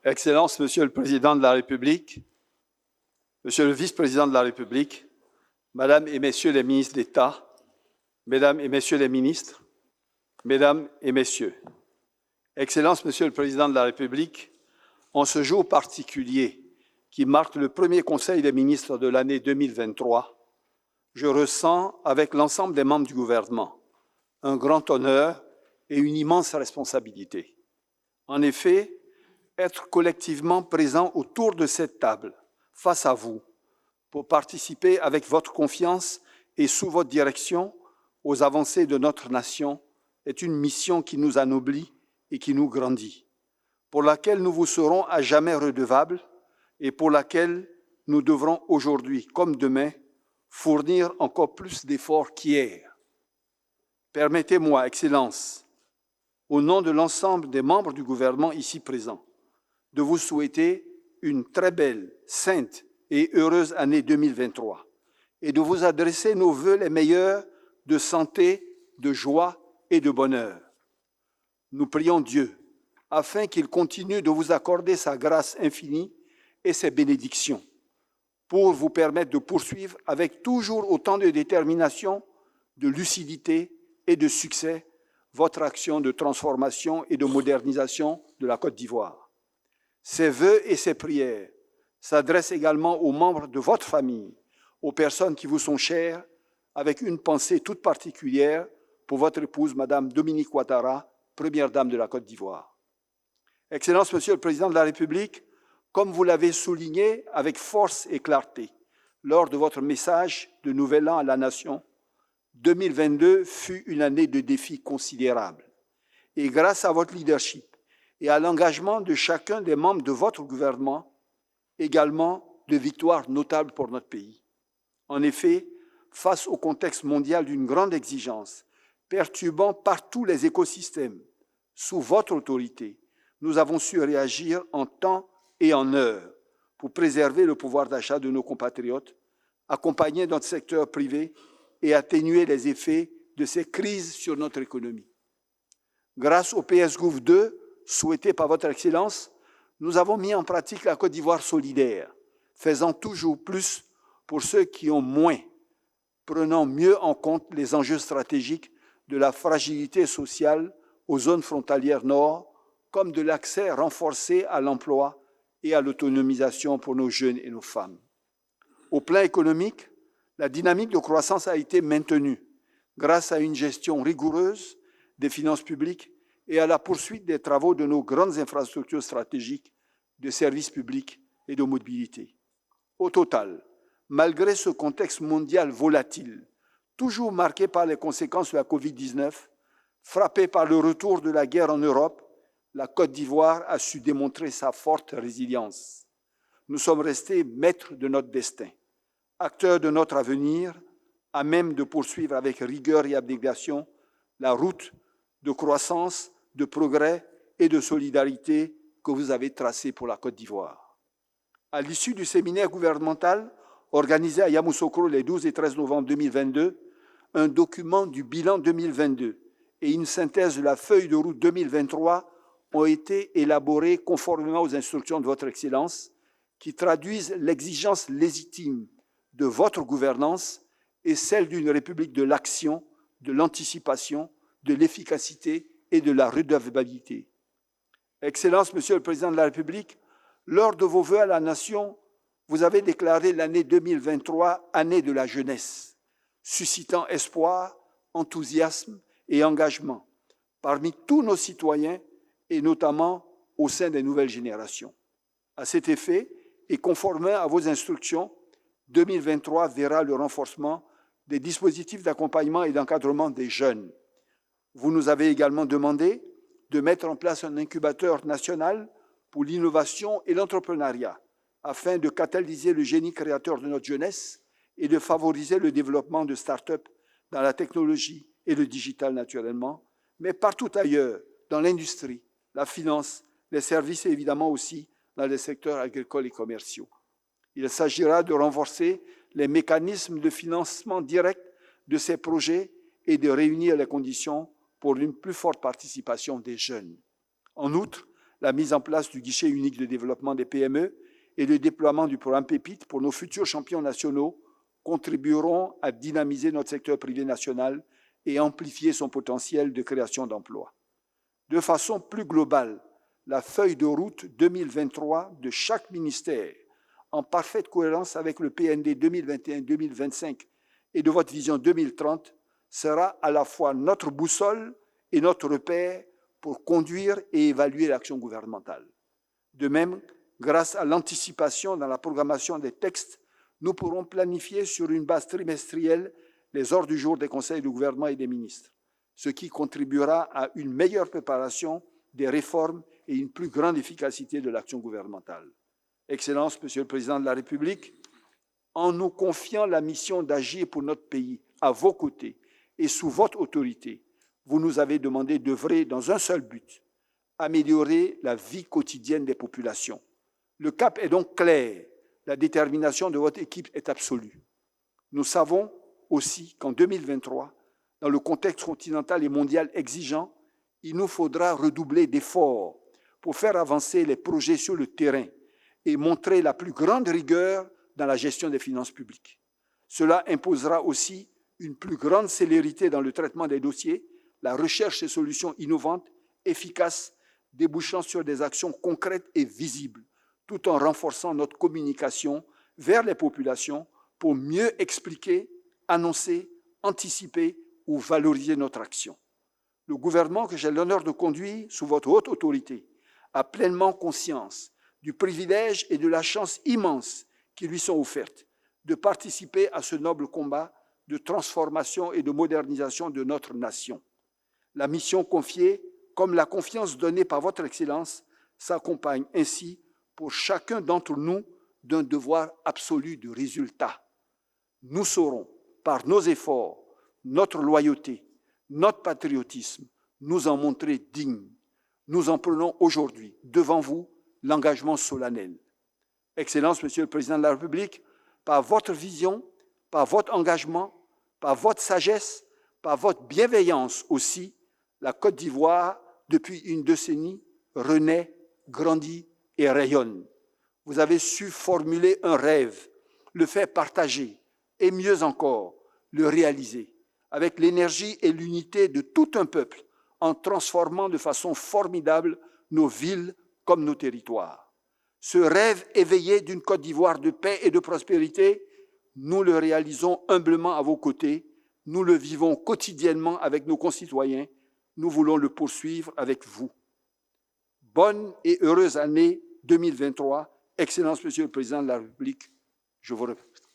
Excellences, Monsieur le Président de la République, Monsieur le Vice-président de la République, Madame et Messieurs les ministres d'État, Mesdames et Messieurs les ministres, Mesdames et Messieurs, Excellences, Monsieur le Président de la République, en ce jour particulier qui marque le premier Conseil des ministres de l'année 2023, je ressens, avec l'ensemble des membres du gouvernement, un grand honneur et une immense responsabilité. En effet, être collectivement présent autour de cette table, face à vous, pour participer avec votre confiance et sous votre direction aux avancées de notre nation est une mission qui nous anoblit et qui nous grandit, pour laquelle nous vous serons à jamais redevables et pour laquelle nous devrons aujourd'hui, comme demain, fournir encore plus d'efforts qu'hier. Permettez-moi, Excellences, au nom de l'ensemble des membres du gouvernement ici présents, de vous souhaiter une très belle, sainte et heureuse année 2023 et de vous adresser nos vœux les meilleurs de santé, de joie et de bonheur. Nous prions Dieu afin qu'il continue de vous accorder sa grâce infinie et ses bénédictions pour vous permettre de poursuivre avec toujours autant de détermination, de lucidité et de succès votre action de transformation et de modernisation de la Côte d'Ivoire. Ces vœux et ces prières s'adressent également aux membres de votre famille, aux personnes qui vous sont chères, avec une pensée toute particulière pour votre épouse, Madame Dominique Ouattara, première dame de la Côte d'Ivoire. Excellence, Monsieur le Président de la République, comme vous l'avez souligné avec force et clarté lors de votre message de Nouvel An à la Nation, 2022 fut une année de défis considérables. Et grâce à votre leadership et à l'engagement de chacun des membres de votre gouvernement, également de victoires notables pour notre pays. En effet, face au contexte mondial d'une grande exigence, perturbant partout les écosystèmes, sous votre autorité, nous avons su réagir en temps et en heure pour préserver le pouvoir d'achat de nos compatriotes, accompagner notre secteur privé et atténuer les effets de ces crises sur notre économie. Grâce au PS-Gouv 2, souhaité par votre Excellence, nous avons mis en pratique la Côte d'Ivoire solidaire, faisant toujours plus pour ceux qui ont moins, prenant mieux en compte les enjeux stratégiques de la fragilité sociale aux zones frontalières nord, comme de l'accès renforcé à l'emploi et à l'autonomisation pour nos jeunes et nos femmes. Au plan économique, la dynamique de croissance a été maintenue grâce à une gestion rigoureuse des finances publiques et à la poursuite des travaux de nos grandes infrastructures stratégiques de services publics et de mobilité. Au total, malgré ce contexte mondial volatile, toujours marqué par les conséquences de la Covid-19, frappé par le retour de la guerre en Europe, la Côte d'Ivoire a su démontrer sa forte résilience. Nous sommes restés maîtres de notre destin, acteurs de notre avenir, à même de poursuivre avec rigueur et abnégation la route de croissance, de progrès et de solidarité que vous avez tracée pour la Côte d'Ivoire. À l'issue du séminaire gouvernemental organisé à Yamoussoukro les 12 et 13 novembre 2022, un document du bilan 2022 et une synthèse de la feuille de route 2023 ont été élaborés conformément aux instructions de votre Excellence qui traduisent l'exigence légitime de votre gouvernance et celle d'une République de l'action, de l'anticipation, de l'efficacité et de la redevabilité. Excellence, Monsieur le Président de la République, lors de vos vœux à la Nation, vous avez déclaré l'année 2023 année de la jeunesse, suscitant espoir, enthousiasme et engagement parmi tous nos citoyens et notamment au sein des nouvelles générations. À cet effet, et conformément à vos instructions, 2023 verra le renforcement des dispositifs d'accompagnement et d'encadrement des jeunes. Vous nous avez également demandé de mettre en place un incubateur national pour l'innovation et l'entrepreneuriat afin de catalyser le génie créateur de notre jeunesse et de favoriser le développement de start-up dans la technologie et le digital naturellement, mais partout ailleurs, dans l'industrie, la finance, les services et évidemment aussi dans les secteurs agricoles et commerciaux. Il s'agira de renforcer les mécanismes de financement direct de ces projets et de réunir les conditions pour une plus forte participation des jeunes. En outre, la mise en place du guichet unique de développement des PME et le déploiement du programme PEPIT pour nos futurs champions nationaux contribueront à dynamiser notre secteur privé national et amplifier son potentiel de création d'emplois. De façon plus globale, la feuille de route 2023 de chaque ministère, en parfaite cohérence avec le PND 2021-2025 et de votre vision 2030, sera à la fois notre boussole et notre repère pour conduire et évaluer l'action gouvernementale. De même, grâce à l'anticipation dans la programmation des textes, nous pourrons planifier sur une base trimestrielle les ordres du jour des conseils de gouvernement et des ministres, ce qui contribuera à une meilleure préparation des réformes et une plus grande efficacité de l'action gouvernementale. Excellences, Monsieur le Président de la République, en nous confiant la mission d'agir pour notre pays à vos côtés et sous votre autorité, vous nous avez demandé d'œuvrer dans un seul but, améliorer la vie quotidienne des populations. Le cap est donc clair, la détermination de votre équipe est absolue. Nous savons aussi qu'en 2023, dans le contexte continental et mondial exigeant, il nous faudra redoubler d'efforts pour faire avancer les projets sur le terrain et montrer la plus grande rigueur dans la gestion des finances publiques. Cela imposera aussi une plus grande célérité dans le traitement des dossiers, la recherche de solutions innovantes, efficaces, débouchant sur des actions concrètes et visibles, tout en renforçant notre communication vers les populations pour mieux expliquer, annoncer, anticiper ou valoriser notre action. Le gouvernement que j'ai l'honneur de conduire sous votre haute autorité a pleinement conscience du privilège et de la chance immense qui lui sont offertes de participer à ce noble combat de transformation et de modernisation de notre nation. La mission confiée, comme la confiance donnée par votre Excellence, s'accompagne ainsi pour chacun d'entre nous d'un devoir absolu de résultat. Nous saurons, par nos efforts, notre loyauté, notre patriotisme, nous en montrer dignes. Nous en prenons aujourd'hui, devant vous, l'engagement solennel. Excellence, Monsieur le Président de la République, par votre vision, par votre engagement, par votre sagesse, par votre bienveillance aussi, la Côte d'Ivoire, depuis une décennie, renaît, grandit et rayonne. Vous avez su formuler un rêve, le faire partager et mieux encore, le réaliser avec l'énergie et l'unité de tout un peuple en transformant de façon formidable nos villes comme nos territoires. Ce rêve éveillé d'une Côte d'Ivoire de paix et de prospérité, nous le réalisons humblement à vos côtés, nous le vivons quotidiennement avec nos concitoyens, nous voulons le poursuivre avec vous. Bonne et heureuse année 2023. Excellence, Monsieur le Président de la République, je vous remercie.